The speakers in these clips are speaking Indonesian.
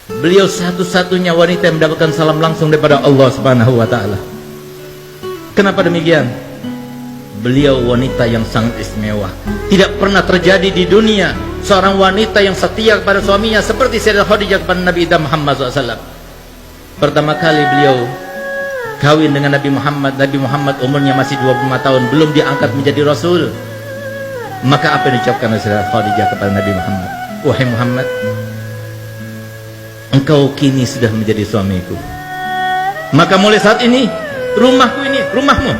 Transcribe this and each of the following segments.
Beliau satu-satunya wanita yang mendapatkan salam langsung daripada Allah Subhanahu wa taala. Kenapa demikian? Beliau wanita yang sangat istimewa. Tidak pernah terjadi di dunia seorang wanita yang setia kepada suaminya seperti Sayyidah Khadijah kepada Nabi Muhammad SAW. Pertama kali beliau kawin dengan Nabi Muhammad. Nabi Muhammad umurnya masih 25 tahun, belum diangkat menjadi Rasul. Maka apa yang diucapkan oleh Sayyidah Khadijah kepada Nabi Muhammad? Wahai Muhammad, engkau kini sudah menjadi suamiku. Maka mulai saat ini, rumahku ini rumahmu,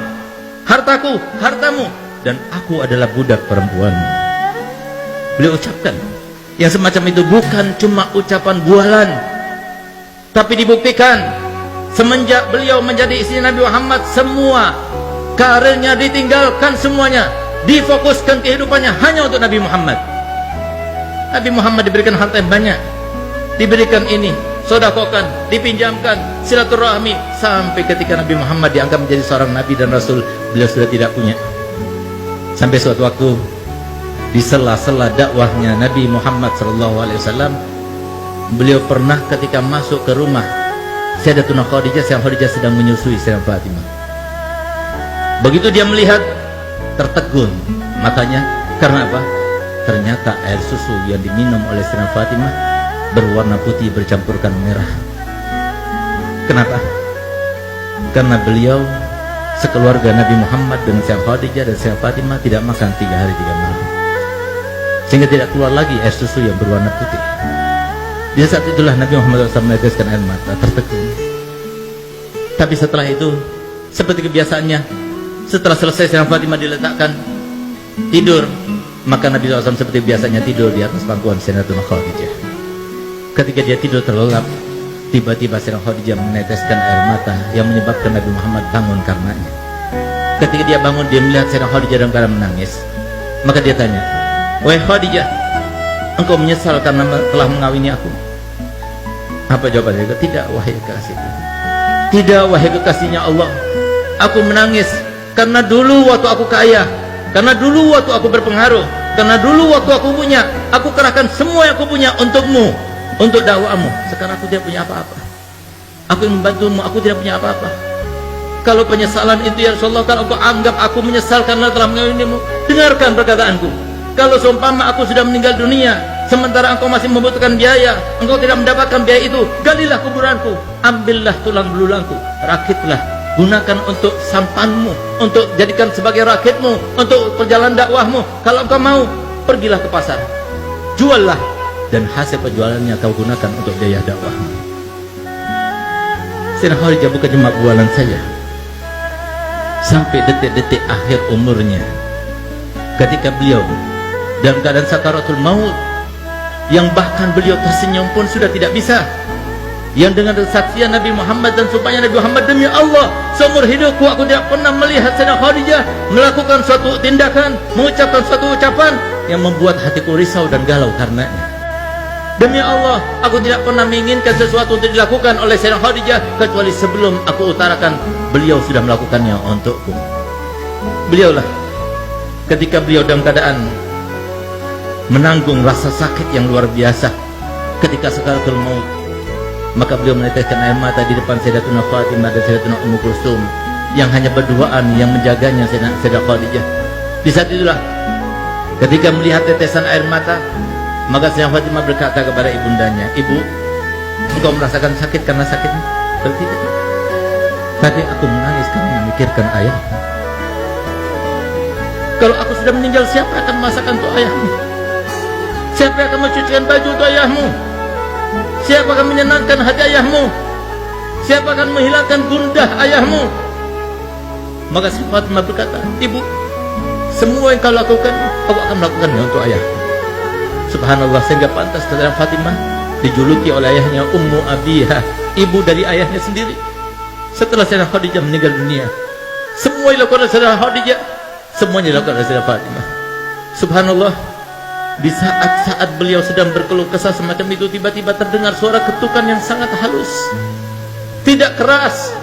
hartaku hartamu, dan aku adalah budak perempuanmu. Beliau ucapkan yang semacam itu bukan cuma ucapan bualan, tapi dibuktikan semenjak beliau menjadi istri Nabi Muhammad, semua karirnya ditinggalkan, semuanya difokuskan kehidupannya hanya untuk Nabi Muhammad. Nabi Muhammad diberikan harta yang banyak, diberikan ini, sodakokan, dipinjamkan, silaturahmi, sampai ketika Nabi Muhammad dianggap menjadi seorang Nabi dan Rasul, beliau sudah tidak punya. Sampai suatu waktu di sela-sela dakwahnya Nabi Muhammad SAW, beliau pernah ketika masuk ke rumah Sayyidatuna Khadijah, Sayyidah Khadijah sedang menyusui Sayyidah Fatimah. Begitu dia melihat, tertegun matanya. Karena apa? Ternyata air susu yang diminum oleh Sayyidah Fatimah berwarna putih bercampurkan merah. Kenapa? Karena beliau sekeluarga Nabi Muhammad dengan Sayyidah Khadijah dan Sayyidah Fatimah tidak makan 3 hari 3 malam, sehingga tidak keluar lagi air susu yang berwarna putih. Di saat itulah Nabi Muhammad SAW meneteskan air mata, tertegun. Tapi setelah itu, seperti kebiasaannya, setelah selesai Sayyidah Fatimah diletakkan tidur, maka Nabi SAW seperti biasanya tidur di atas pangkuan Sayyidatuna Khadijah. Ketika dia tidur terlelap, tiba-tiba Sayyidah Khadijah meneteskan air mata yang menyebabkan Nabi Muhammad bangun karenanya. Ketika dia bangun, dia melihat Sayyidah Khadijah dalam keadaan menangis. Maka dia tanya, "Wahai Khadijah, engkau menyesal karena telah mengawini aku?" Apa jawabannya? "Tidak, wahai kekasihku. Tidak, wahai kekasihnya Allah. Aku menangis karena dulu waktu aku kaya, karena dulu waktu aku berpengaruh, karena dulu waktu aku punya, aku kerahkan semua yang aku punya untukmu, untuk dakwamu. Sekarang aku tidak punya apa-apa. Aku yang membantumu, aku tidak punya apa-apa. Kalau penyesalan itu ya Rasulullah, kalau aku anggap aku menyesal karena telah mengawinimu, dengarkan perkataanku. Kalau seumpama aku sudah meninggal dunia, sementara engkau masih membutuhkan biaya, engkau tidak mendapatkan biaya itu, galilah kuburanku, ambillah tulang belulangku, rakitlah, gunakan untuk sampanmu, untuk jadikan sebagai rakitmu, untuk perjalanan dakwahmu. Kalau engkau mau, pergilah ke pasar, juallah, dan hasil penjualannya kau gunakan untuk biaya dakwahmu." Sayyidah Khadijah bukan cuma bualan saja. Sampai detik-detik akhir umurnya, ketika beliau dalam keadaan sakaratul maut, yang bahkan beliau tersenyum pun sudah tidak bisa, yang dengan kesaksian Nabi Muhammad dan sumpahnya Nabi Muhammad, "Demi Allah, seumur hidupku aku tidak pernah melihat Sayyidah Khadijah melakukan suatu tindakan, mengucapkan suatu ucapan yang membuat hatiku risau dan galau karenanya. Demi Allah, aku tidak pernah menginginkan sesuatu untuk dilakukan oleh Sayyidah Khadijah kecuali sebelum aku utarakan, beliau sudah melakukannya untukku." Beliaulah ketika beliau dalam keadaan menanggung rasa sakit yang luar biasa ketika sakaratul maut, maka beliau meneteskan air mata di depan Sayyidatuna Fatimah dan Sayyidatuna Ummu Kulsum yang hanya berduaan yang menjaganya Sayyidah Khadijah. Di saat itulah ketika melihat tetesan air mata, maka Sayyidah Fatimah berkata kepada ibundanya, "Ibu, engkau merasakan sakit karena sakitmu?" "Tidak. Tadi aku menangis karena memikirkan ayah. Kalau aku sudah meninggal, siapa akan masakan untuk ayahmu? Siapa yang akan mencucikan baju untuk ayahmu? Siapa akan menyenangkan hati ayahmu? Siapa akan menghilangkan gundah ayahmu?" Maka Sayyidah Fatimah berkata, "Ibu, semua yang kau lakukan, aku akan melakukannya untuk ayahku." Subhanallah, sehingga pantas Sayyidah Fatimah dijuluki oleh ayahnya Ummu Abiha, ibu dari ayahnya sendiri. Setelah Sayyidah Khadijah meninggal dunia, semua yang dilakukan oleh Sayyidah Khadijah, semuanya dilakukan oleh Sayyidah Fatimah. Subhanallah, di saat-saat beliau sedang berkeluh kesah semacam itu, tiba-tiba terdengar suara ketukan yang sangat halus, tidak keras,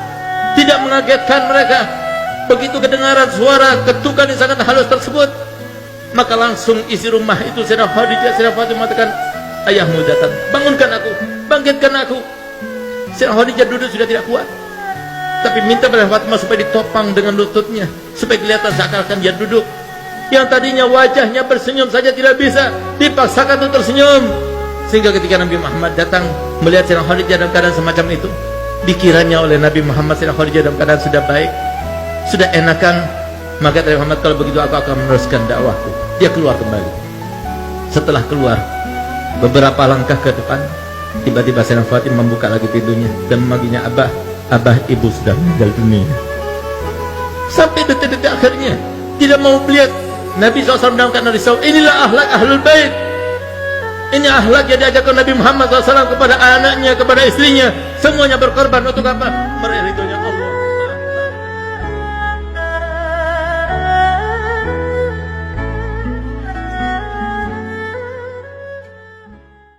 tidak mengagetkan mereka. Begitu kedengaran suara ketukan yang sangat halus tersebut, maka langsung isi rumah itu Sayyidah Khadijah, Sayyidah Fatimah mengatakan, "Ayahmu datang, bangunkan aku, bangkitkan bangunkan aku. Sayyidah Khadijah duduk sudah tidak kuat, tapi minta pada Fatimah supaya ditopang dengan lututnya, supaya kelihatan seakan-akan dia duduk. Yang tadinya wajahnya bersenyum saja tidak bisa, dipaksakan untuk tersenyum. Sehingga ketika Nabi Muhammad datang melihat Sayyidah Khadijah dalam keadaan semacam itu, dikiranya oleh Nabi Muhammad Sayyidah Khadijah dalam keadaan sudah baik, sudah enakan. Maka Nabi Muhammad, kalau begitu aku akan meneruskan dakwahku. Dia keluar kembali. Setelah keluar beberapa langkah ke depan, tiba-tiba Sayyidah Fatimah membuka lagi pintunya dan memanggilnya, Abah, Abah, ibu sudah meninggal dunia. Sampai detik-detik akhirnya tidak mau melihat Nabi SAW dalam keadaan risau. Inilah akhlak ahlul bait. Ini akhlak yang diajarkan Nabi Muhammad SAW kepada anaknya, kepada istrinya. Semuanya berkorban untuk apa? Meraih ridho